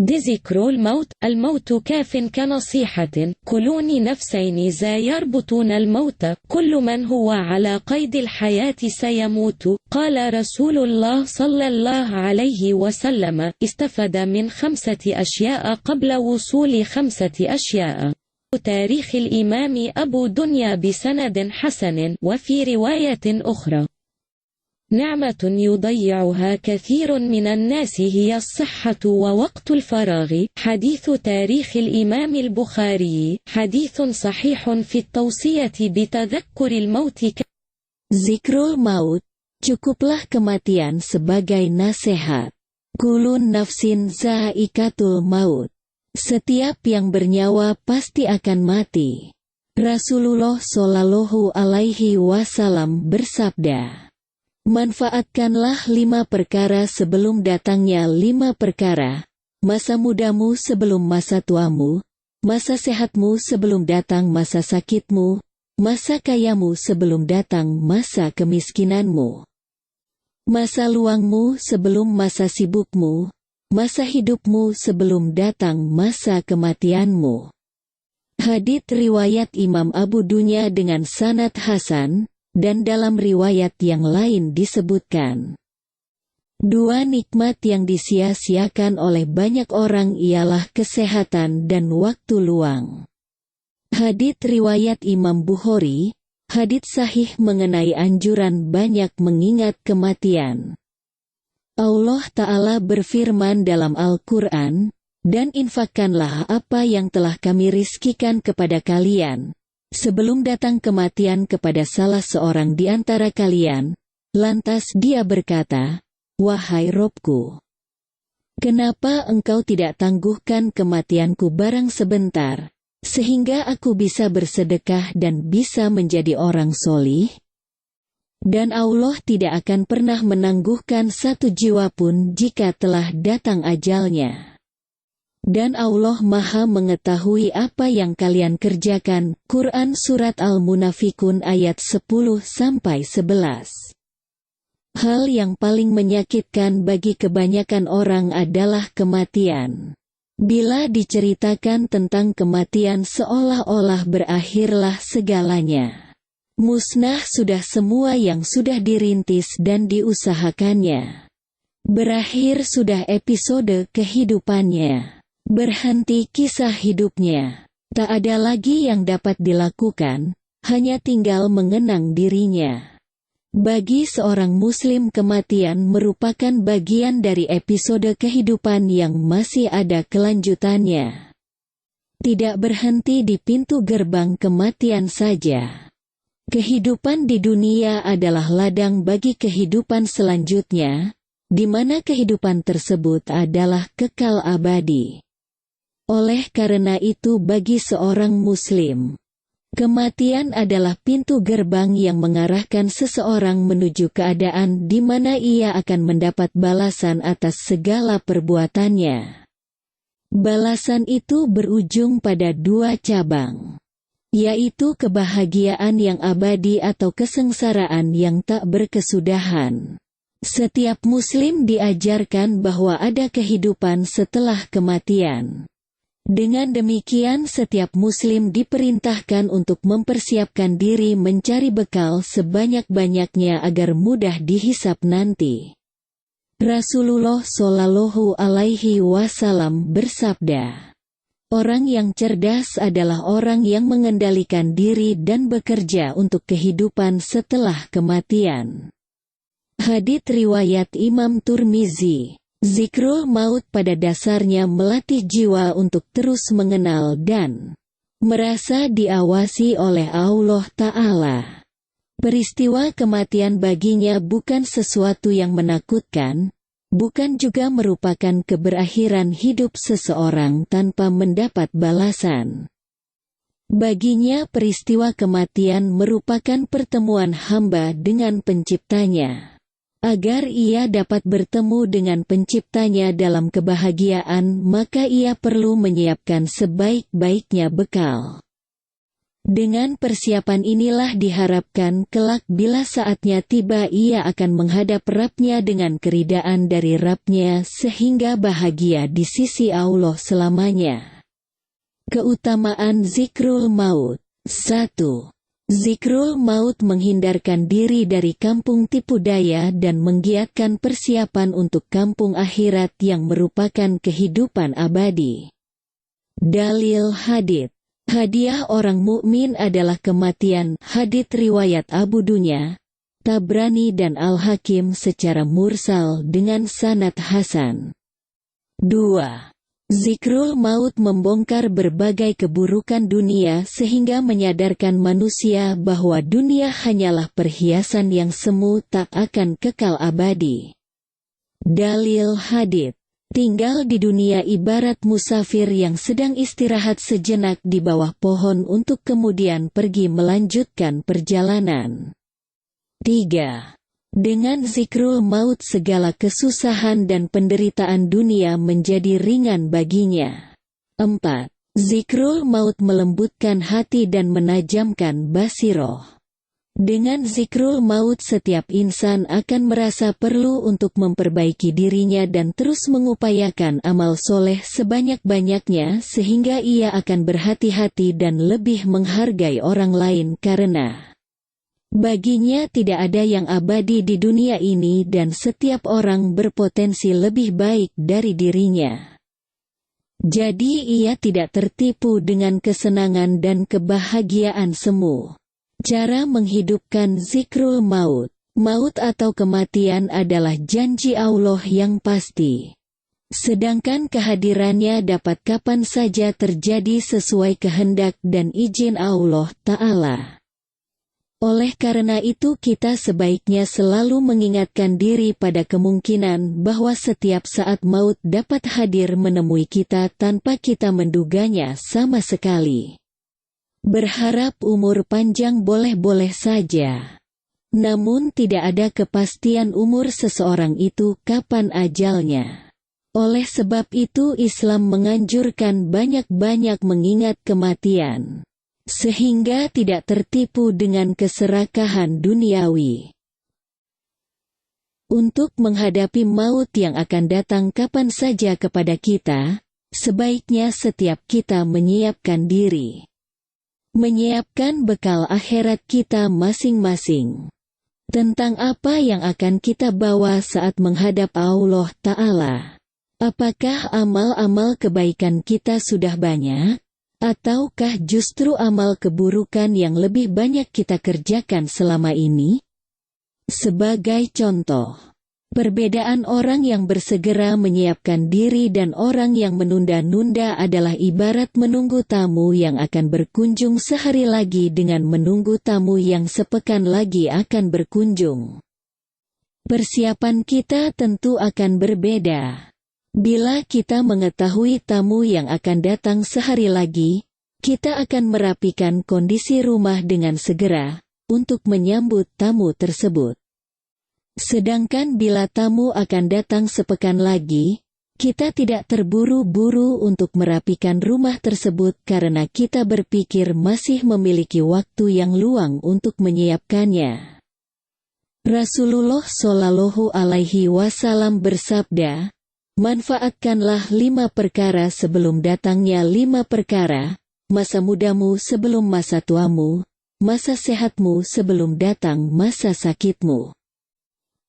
ذكر الموت. الموت كاف كنصيحة، كلون نفسين ذا يربطون الموت، كل من هو على قيد الحياة سيموت. قال رسول الله صلى الله عليه وسلم: استفاد من 5 أشياء قبل وصول 5 أشياء. تاريخ الإمام أبو دنيا بسند حسن. وفي رواية أخرى: نعمة يضيعها كثير من الناس هي الصحة ووقت الفراغ. حديث تاريخ الإمام البخاري. حديث صحيح في التوصية بتذكر الموت. Zikrul maut, cukuplah kematian sebagai nasihat. Kulun nafsin zaikatul maut. Setiap yang bernyawa pasti akan mati. Rasulullah Shallallahu Alaihi Wasallam bersabda, manfaatkanlah 5 perkara sebelum datangnya 5 perkara, masa mudamu sebelum masa tuamu, masa sehatmu sebelum datang masa sakitmu, masa kayamu sebelum datang masa kemiskinanmu, masa luangmu sebelum masa sibukmu, masa hidupmu sebelum datang masa kematianmu. Hadits riwayat Imam Abu Dunya dengan sanad hasan, dan dalam riwayat yang lain disebutkan, 2 nikmat yang disia-siakan oleh banyak orang ialah kesehatan dan waktu luang. Hadits riwayat Imam Bukhari, hadits sahih mengenai anjuran banyak mengingat kematian. Allah Ta'ala berfirman dalam Al-Quran, dan infakkanlah apa yang telah kami rizkikan kepada kalian, sebelum datang kematian kepada salah seorang di antara kalian. Lantas dia berkata, wahai Robku, kenapa engkau tidak tangguhkan kematianku barang sebentar, sehingga aku bisa bersedekah dan bisa menjadi orang solih? Dan Allah tidak akan pernah menangguhkan 1 jiwa pun jika telah datang ajalnya. Dan Allah Maha mengetahui apa yang kalian kerjakan. Quran Surat Al-Munafikun ayat 10-11. Hal yang paling menyakitkan bagi kebanyakan orang adalah kematian. Bila diceritakan tentang kematian seolah-olah berakhirlah segalanya. Musnah sudah semua yang sudah dirintis dan diusahakannya. Berakhir sudah episode kehidupannya. Berhenti kisah hidupnya. Tak ada lagi yang dapat dilakukan, hanya tinggal mengenang dirinya. Bagi seorang muslim kematian merupakan bagian dari episode kehidupan yang masih ada kelanjutannya. Tidak berhenti di pintu gerbang kematian saja. Kehidupan di dunia adalah ladang bagi kehidupan selanjutnya, di mana kehidupan tersebut adalah kekal abadi. Oleh karena itu bagi seorang muslim, kematian adalah pintu gerbang yang mengarahkan seseorang menuju keadaan di mana ia akan mendapat balasan atas segala perbuatannya. Balasan itu berujung pada 2 cabang, yaitu kebahagiaan yang abadi atau kesengsaraan yang tak berkesudahan. Setiap muslim diajarkan bahwa ada kehidupan setelah kematian. Dengan demikian setiap muslim diperintahkan untuk mempersiapkan diri mencari bekal sebanyak-banyaknya agar mudah dihisap nanti. Rasulullah Shallallahu Alaihi Wasallam bersabda, orang yang cerdas adalah orang yang mengendalikan diri dan bekerja untuk kehidupan setelah kematian. Hadits riwayat Imam Turmizi. Zikrul maut pada dasarnya melatih jiwa untuk terus mengenal dan merasa diawasi oleh Allah Ta'ala. Peristiwa kematian baginya bukan sesuatu yang menakutkan, bukan juga merupakan keberakhiran hidup seseorang tanpa mendapat balasan. Baginya peristiwa kematian merupakan pertemuan hamba dengan penciptanya. Agar ia dapat bertemu dengan penciptanya dalam kebahagiaan, maka ia perlu menyiapkan sebaik-baiknya bekal. Dengan persiapan inilah diharapkan kelak bila saatnya tiba ia akan menghadap Rabb-Nya dengan keridaan dari Rabb-Nya sehingga bahagia di sisi Allah selamanya. Keutamaan Zikrul Maut. 1. Zikrul Maut menghindarkan diri dari kampung tipu daya dan menggiatkan persiapan untuk kampung akhirat yang merupakan kehidupan abadi. Dalil hadits. Hadiah orang mukmin adalah kematian. Hadits riwayat Abu Dunya, Tabrani dan Al-Hakim secara mursal dengan sanad hasan. 2. Zikrul maut membongkar berbagai keburukan dunia sehingga menyadarkan manusia bahwa dunia hanyalah perhiasan yang semu tak akan kekal abadi. Dalil hadits. Tinggal di dunia ibarat musafir yang sedang istirahat sejenak di bawah pohon untuk kemudian pergi melanjutkan perjalanan. 3. Dengan zikrul maut segala kesusahan dan penderitaan dunia menjadi ringan baginya. 4. Zikrul maut melembutkan hati dan menajamkan basiroh. Dengan zikrul maut setiap insan akan merasa perlu untuk memperbaiki dirinya dan terus mengupayakan amal soleh sebanyak-banyaknya sehingga ia akan berhati-hati dan lebih menghargai orang lain karena baginya tidak ada yang abadi di dunia ini dan setiap orang berpotensi lebih baik dari dirinya. Jadi ia tidak tertipu dengan kesenangan dan kebahagiaan semu. Cara menghidupkan zikrul maut. Maut atau kematian adalah janji Allah yang pasti. Sedangkan kehadirannya dapat kapan saja terjadi sesuai kehendak dan izin Allah Ta'ala. Oleh karena itu kita sebaiknya selalu mengingatkan diri pada kemungkinan bahwa setiap saat maut dapat hadir menemui kita tanpa kita menduganya sama sekali. Berharap umur panjang boleh-boleh saja. Namun tidak ada kepastian umur seseorang itu kapan ajalnya. Oleh sebab itu Islam menganjurkan banyak-banyak mengingat kematian. Sehingga tidak tertipu dengan keserakahan duniawi. Untuk menghadapi maut yang akan datang kapan saja kepada kita, sebaiknya setiap kita menyiapkan diri. Menyiapkan bekal akhirat kita masing-masing. Tentang apa yang akan kita bawa saat menghadap Allah Ta'ala. Apakah amal-amal kebaikan kita sudah banyak? Ataukah justru amal keburukan yang lebih banyak kita kerjakan selama ini? Sebagai contoh, perbedaan orang yang bersegera menyiapkan diri dan orang yang menunda-nunda adalah ibarat menunggu tamu yang akan berkunjung sehari lagi dengan menunggu tamu yang sepekan lagi akan berkunjung. Persiapan kita tentu akan berbeda. Bila kita mengetahui tamu yang akan datang sehari lagi, kita akan merapikan kondisi rumah dengan segera untuk menyambut tamu tersebut. Sedangkan bila tamu akan datang sepekan lagi, kita tidak terburu-buru untuk merapikan rumah tersebut karena kita berpikir masih memiliki waktu yang luang untuk menyiapkannya. Rasulullah Shallallahu Alaihi Wasallam bersabda, manfaatkanlah 5 perkara sebelum datangnya 5 perkara, masa mudamu sebelum masa tuamu, masa sehatmu sebelum datang masa sakitmu.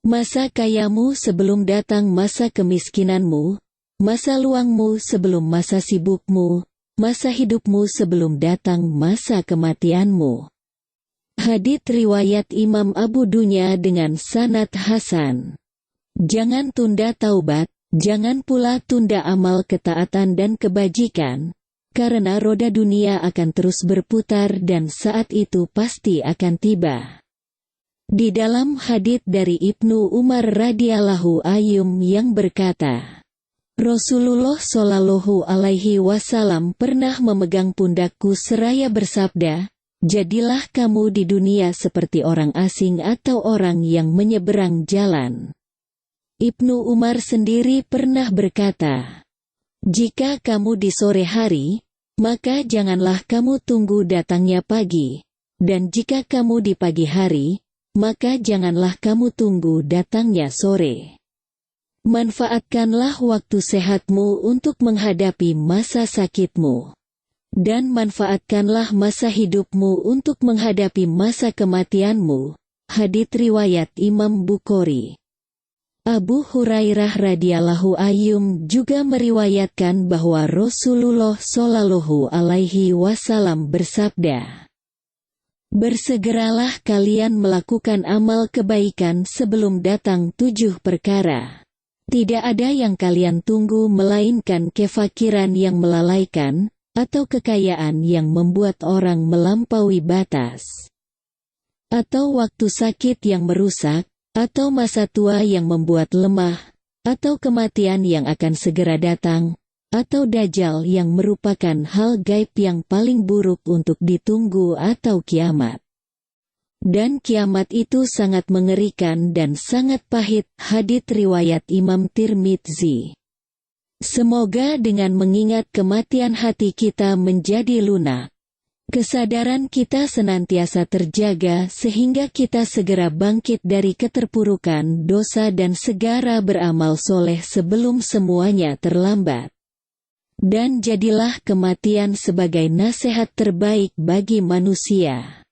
Masa kayamu sebelum datang masa kemiskinanmu, masa luangmu sebelum masa sibukmu, masa hidupmu sebelum datang masa kematianmu. Hadits riwayat Imam Abu Dunya dengan sanad hasan. Jangan tunda taubat, jangan pula tunda amal ketaatan dan kebajikan, karena roda dunia akan terus berputar dan saat itu pasti akan tiba. Di dalam hadits dari Ibnu Umar radhiyallahu anhu yang berkata, Rasulullah Shallallahu Alaihi Wasallam pernah memegang pundakku seraya bersabda, jadilah kamu di dunia seperti orang asing atau orang yang menyeberang jalan. Ibnu Umar sendiri pernah berkata, jika kamu di sore hari, maka janganlah kamu tunggu datangnya pagi. Dan jika kamu di pagi hari, maka janganlah kamu tunggu datangnya sore. Manfaatkanlah waktu sehatmu untuk menghadapi masa sakitmu. Dan manfaatkanlah masa hidupmu untuk menghadapi masa kematianmu. Hadits riwayat Imam Bukhari. Abu Hurairah radhiyallahu anhu juga meriwayatkan bahwa Rasulullah shallallahu alaihi wasallam bersabda, "Bersegeralah kalian melakukan amal kebaikan sebelum datang 7 perkara. Tidak ada yang kalian tunggu melainkan kefakiran yang melalaikan, atau kekayaan yang membuat orang melampaui batas, atau waktu sakit yang merusak, atau masa tua yang membuat lemah, atau kematian yang akan segera datang, atau dajjal yang merupakan hal gaib yang paling buruk untuk ditunggu, atau kiamat. Dan kiamat itu sangat mengerikan dan sangat pahit." Hadits riwayat Imam Tirmidzi. Semoga dengan mengingat kematian hati kita menjadi lunak. Kesadaran kita senantiasa terjaga sehingga kita segera bangkit dari keterpurukan dosa dan segera beramal soleh sebelum semuanya terlambat. Dan jadilah kematian sebagai nasihat terbaik bagi manusia.